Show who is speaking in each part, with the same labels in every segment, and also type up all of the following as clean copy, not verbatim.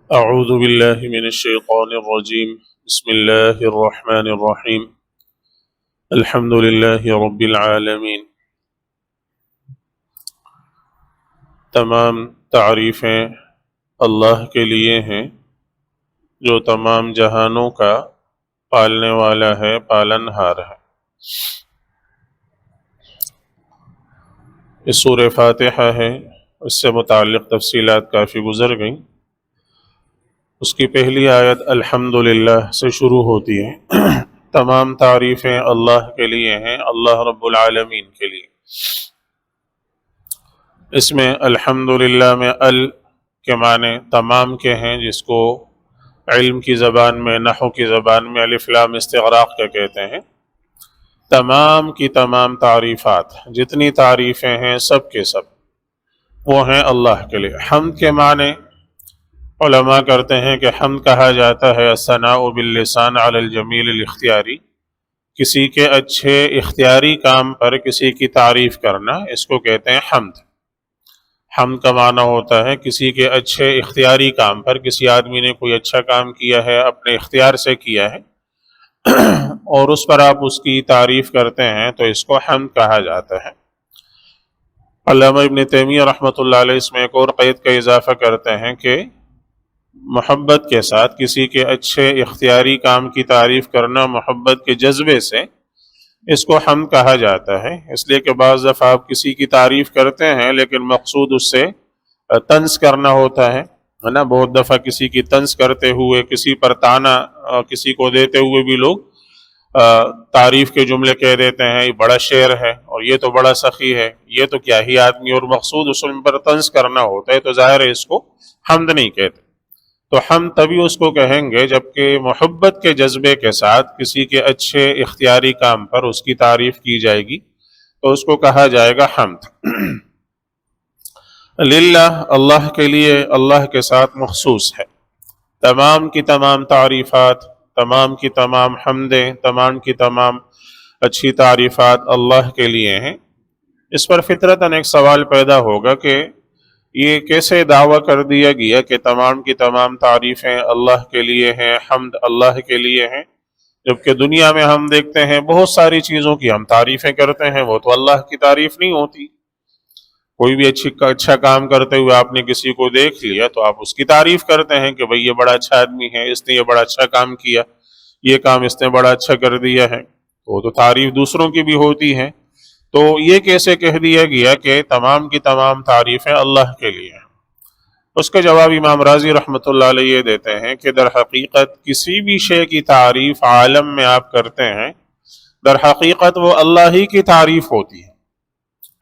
Speaker 1: أعوذ بالله من الشيطان الرجيم بسم الله الرحمن الرحيم الحمد لله رب العالمين تمام تعریفیں اللہ کے لیے ہیں جو تمام جہانوں کا پالنے والا ہے، پالن ہار ہے۔ اس سورہ فاتحہ ہے، اس سے متعلق تفصیلات کافی گزر گئیں۔ اس کی پہلی آیت الحمدللہ سے شروع ہوتی ہے۔ تمام تعریفیں اللہ کے لیے ہیں، اللہ رب العالمین کے لیے۔ اس میں الحمدللہ میں کے معنی تمام کے ہیں، جس کو علم کی زبان میں، نحو کی زبان میں الف لام استغراق کا کہتے ہیں۔ تمام کی تمام تعریفات، جتنی تعریفیں ہیں سب کے سب وہ ہیں اللہ کے لیے۔ حمد کے معنی علماء کرتے ہیں کہ حمد کہا جاتا ہے الثناء باللسان علی الجمیل الاختیاری، کسی کے اچھے اختیاری کام پر کسی کی تعریف کرنا، اس کو کہتے ہیں حمد۔ حمد کا معنی ہوتا ہے کسی کے اچھے اختیاری کام پر، کسی آدمی نے کوئی اچھا کام کیا ہے، اپنے اختیار سے کیا ہے اور اس پر آپ اس کی تعریف کرتے ہیں تو اس کو حمد کہا جاتا ہے۔ علامہ ابن تیمیہ رحمۃ اللہ علیہ اس میں ایک اور قید کا اضافہ کرتے ہیں کہ محبت کے ساتھ کسی کے اچھے اختیاری کام کی تعریف کرنا محبت کے جذبے سے، اس کو حمد کہا جاتا ہے۔ اس لیے کہ بعض دفعہ آپ کسی کی تعریف کرتے ہیں لیکن مقصود اس سے طنز کرنا ہوتا ہے نا۔ بہت دفعہ کسی کی طنز کرتے ہوئے، کسی پر طعنہ کسی کو دیتے ہوئے بھی لوگ تعریف کے جملے کہہ دیتے ہیں، یہ بڑا شعر ہے اور یہ تو بڑا سخی ہے، یہ تو کیا ہی آدمی، اور مقصود اس پر طنز کرنا ہوتا ہے، تو ظاہر ہے اس کو حمد نہیں کہتے۔ تو ہم تبھی اس کو کہیں گے جبکہ محبت کے جذبے کے ساتھ کسی کے اچھے اختیاری کام پر اس کی تعریف کی جائے گی تو اس کو کہا جائے گا حمد۔ للہ، اللہ کے لیے، اللہ کے ساتھ مخصوص ہے۔ تمام کی تمام تعریفات، تمام کی تمام حمدیں، تمام کی تمام اچھی تعریفات اللہ کے لیے ہیں۔ اس پر فطرتاً ایک سوال پیدا ہوگا کہ یہ کیسے دعویٰ کر دیا گیا کہ تمام کی تمام تعریفیں اللہ کے لیے ہیں، حمد اللہ کے لیے ہیں، جبکہ دنیا میں ہم دیکھتے ہیں بہت ساری چیزوں کی ہم تعریفیں کرتے ہیں، وہ تو اللہ کی تعریف نہیں ہوتی۔ کوئی بھی اچھا کام کرتے ہوئے آپ نے کسی کو دیکھ لیا تو آپ اس کی تعریف کرتے ہیں کہ بھئی یہ بڑا اچھا آدمی ہے، اس نے یہ بڑا اچھا کام کیا، یہ کام اس نے بڑا اچھا کر دیا ہے، وہ تو تعریف دوسروں کی بھی ہوتی ہے۔ تو یہ کیسے کہہ دیا گیا کہ تمام کی تمام تعریفیں اللہ کے لیے ہیں؟ اس کا جواب امام راضی رحمۃ اللہ علیہ دیتے ہیں کہ در حقیقت کسی بھی شے کی تعریف عالم میں آپ کرتے ہیں، در حقیقت وہ اللہ ہی کی تعریف ہوتی ہے۔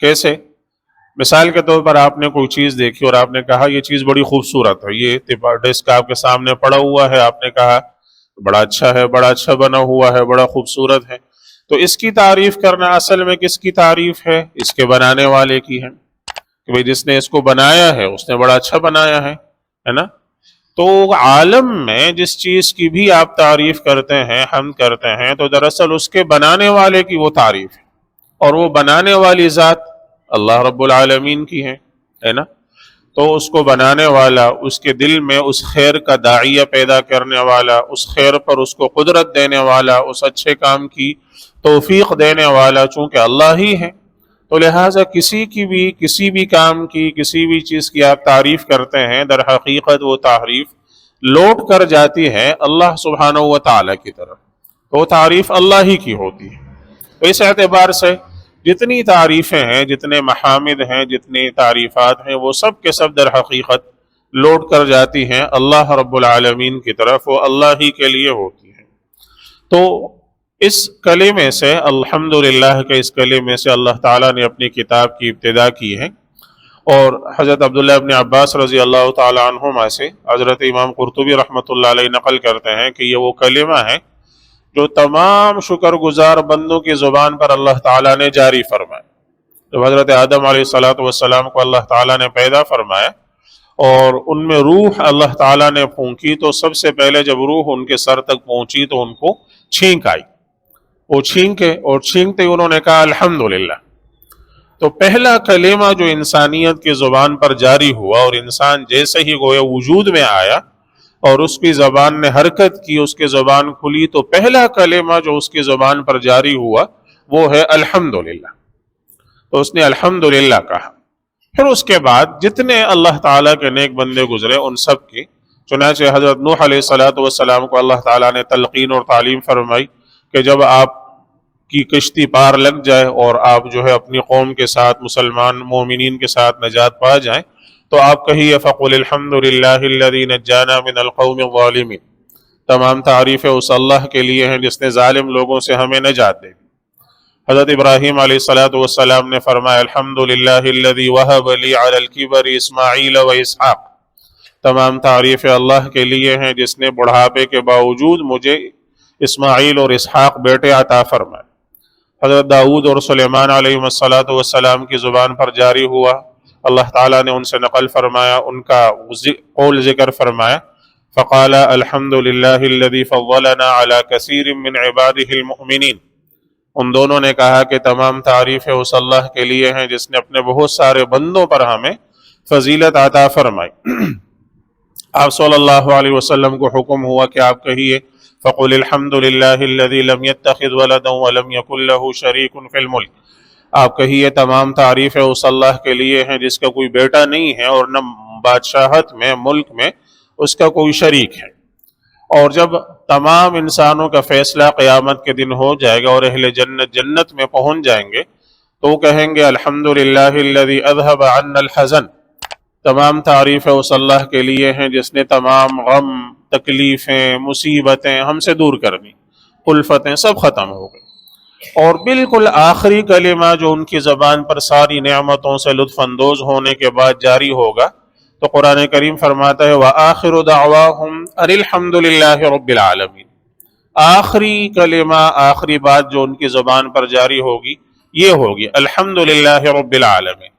Speaker 1: کیسے؟ مثال کے طور پر آپ نے کوئی چیز دیکھی اور آپ نے کہا یہ چیز بڑی خوبصورت ہے، یہ ڈیسک آپ کے سامنے پڑا ہوا ہے، آپ نے کہا بڑا اچھا ہے، بڑا اچھا بنا ہوا ہے، بڑا خوبصورت ہے، تو اس کی تعریف کرنا اصل میں کس کی تعریف ہے؟ اس کے بنانے والے کی ہے کہ بھئی جس نے اس کو بنایا ہے اس نے بڑا اچھا بنایا ہے نا۔ تو عالم میں جس چیز کی بھی آپ تعریف کرتے ہیں، حمد کرتے ہیں، تو دراصل اس کے بنانے والے کی وہ تعریف ہے، اور وہ بنانے والی ذات اللہ رب العالمین کی ہے نا۔ تو اس کو بنانے والا، اس کے دل میں اس خیر کا داعیہ پیدا کرنے والا، اس خیر پر اس کو قدرت دینے والا، اس اچھے کام کی توفیق دینے والا چونکہ اللہ ہی ہے، تو لہٰذا کسی بھی کام کی، کسی بھی چیز کی آپ تعریف کرتے ہیں، در حقیقت وہ تعریف لوٹ کر جاتی ہے اللہ سبحانہ و تعالیٰ کی طرف، تو وہ تعریف اللہ ہی کی ہوتی ہے۔ تو اس اعتبار سے جتنی تعریفیں ہیں، جتنے محامد ہیں، جتنی تعریفات ہیں، وہ سب کے سب در حقیقت لوٹ کر جاتی ہیں اللہ رب العالمین کی طرف، وہ اللہ ہی کے لیے ہوتی ہیں۔ تو اس کلمے سے، الحمدللہ کے اس کلمے سے اللہ تعالیٰ نے اپنی کتاب کی ابتدا کی ہے، اور حضرت عبداللہ ابن عباس رضی اللہ تعالیٰ عنہما سے حضرت امام قرطبی رحمۃ اللہ علیہ نقل کرتے ہیں کہ یہ وہ کلمہ ہے جو تمام شکر گزار بندوں کی زبان پر اللہ تعالیٰ نے جاری فرمایا۔ جب حضرت آدم علیہ السلام کو اللہ تعالیٰ نے پیدا فرمایا اور ان میں روح اللہ تعالیٰ نے پھونکی، تو سب سے پہلے جب روح ان کے سر تک پہنچی تو ان کو چھینک آئی، وہ چھینکتے انہوں نے کہا الحمدللہ۔ تو پہلا کلمہ جو انسانیت کی زبان پر جاری ہوا اور انسان جیسے ہی گویا وجود میں آیا اور اس کی زبان نے حرکت کی، اس کی زبان کھلی، تو پہلا کلمہ جو اس کی زبان پر جاری ہوا وہ ہے الحمدللہ۔ تو اس نے الحمدللہ کہا۔ پھر اس کے بعد جتنے اللہ تعالیٰ کے نیک بندے گزرے ان سب کی، چنانچہ حضرت نوح علیہ السلام کو اللہ تعالیٰ نے تلقین اور تعلیم فرمائی کہ جب آپ کی کشتی پار لگ جائے اور آپ جو ہے اپنی قوم کے ساتھ، مسلمان مومنین کے ساتھ نجات پا جائیں، تو آپ کہیے فَقُلِ الْحَمْدُ لِلَّهِ الَّذِي نَجَّانَا مِنَ الْقَوْمِ الظَّالِمِينَ۔ تمام تعریفیں اس اللہ کے لیے ہیں جس نے ظالم لوگوں سے ہمیں نجات دے دی۔ حضرت ابراہیم علیہ السلام نے فرمایا الحمدللہ الذی وہب لی علی الکبر اسماعیل و اسحاق۔ تمام تعریفیں اللہ کے لیے ہیں جس نے بڑھاپے کے باوجود مجھے اسماعیل اور اسحاق بیٹے عطا فرمائے۔ حضرت داؤد اور سلیمان علیہ السلام کی زبان پر جاری ہوا، اللہ تعالیٰ نے ان سے نقل فرمایا، ان کا قول ذکر فرمایا، فقال الحمدللہ الذی فضلنا علی کثیر من عبادہ المؤمنین۔ ان دونوں نے کہا کہ تمام تعریفیں اس اللہ کے لیے ہیں جس نے اپنے بہت سارے بندوں پر ہمیں فضیلت عطا فرمائی۔ آپ صلی اللہ علیہ وسلم کو حکم ہوا کہ آپ کہیے فَقُلِ الْحَمْدُ لِلَّهِ الَّذِي لَمْ يَتَّخِذْ وَلَدًا وَلَمْ يَكُنْ لَهُ شَرِيكٌ فِي الْمُلْكِ۔ آپ کہیے تمام تعریفیں اس اللہ کے لیے ہیں جس کا کوئی بیٹا نہیں ہے اور نہ بادشاہت میں، ملک میں اس کا کوئی شریک ہے۔ اور جب تمام انسانوں کا فیصلہ قیامت کے دن ہو جائے گا اور اہل جنت جنت میں پہنچ جائیں گے تو وہ کہیں گے الحمدللہ الذی اذھب عنا الحزن۔ تمام تعریفیں اس اللہ کے لیے ہیں جس نے تمام غم، تکلیفیں، مصیبتیں ہم سے دور کر دیں، الفتیں سب ختم ہو گئی۔ اور بالکل آخری کلمہ جو ان کی زبان پر ساری نعمتوں سے لطف اندوز ہونے کے بعد جاری ہوگا تو قرآن کریم فرماتا ہے وَآخِرُ دَعْوَاهُمْ أَنِ الْحَمْدُ لِلَّهِ رَبِّ الْعَالَمِينَ۔ آخری کلمہ، آخری بات جو ان کی زبان پر جاری ہوگی یہ ہوگی الحمدللہ رب العالمین۔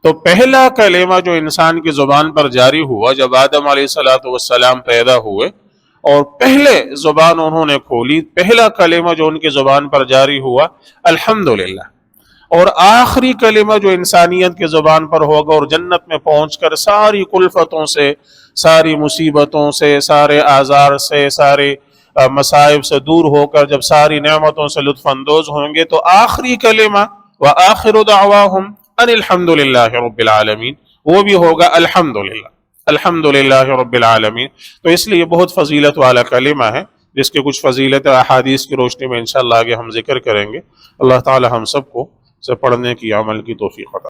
Speaker 1: تو پہلا کلمہ جو انسان کی زبان پر جاری ہوا جب آدم علیہ السلام پیدا ہوئے اور پہلے زبان انہوں نے کھولی، پہلا کلمہ جو ان کی زبان پر جاری ہوا الحمدللہ۔ اور آخری کلمہ جو انسانیت کی زبان پر ہوگا اور جنت میں پہنچ کر ساری کلفتوں سے، ساری مصیبتوں سے، سارے آزار سے، سارے مصائب سے دور ہو کر جب ساری نعمتوں سے لطف اندوز ہوں گے تو آخری کلمہ وآخر دعواہم ان الحمدللہ رب العالمین وہ بھی ہوگا الحمدللہ رب العالمین۔ تو اس لیے بہت فضیلت والا کلمہ ہے جس کے کچھ فضیلت احادیث کی روشنی میں انشاءاللہ آگے ہم ذکر کریں گے۔ اللہ تعالی ہم سب کو سے پڑھنے کی، عمل کی توفیق عطا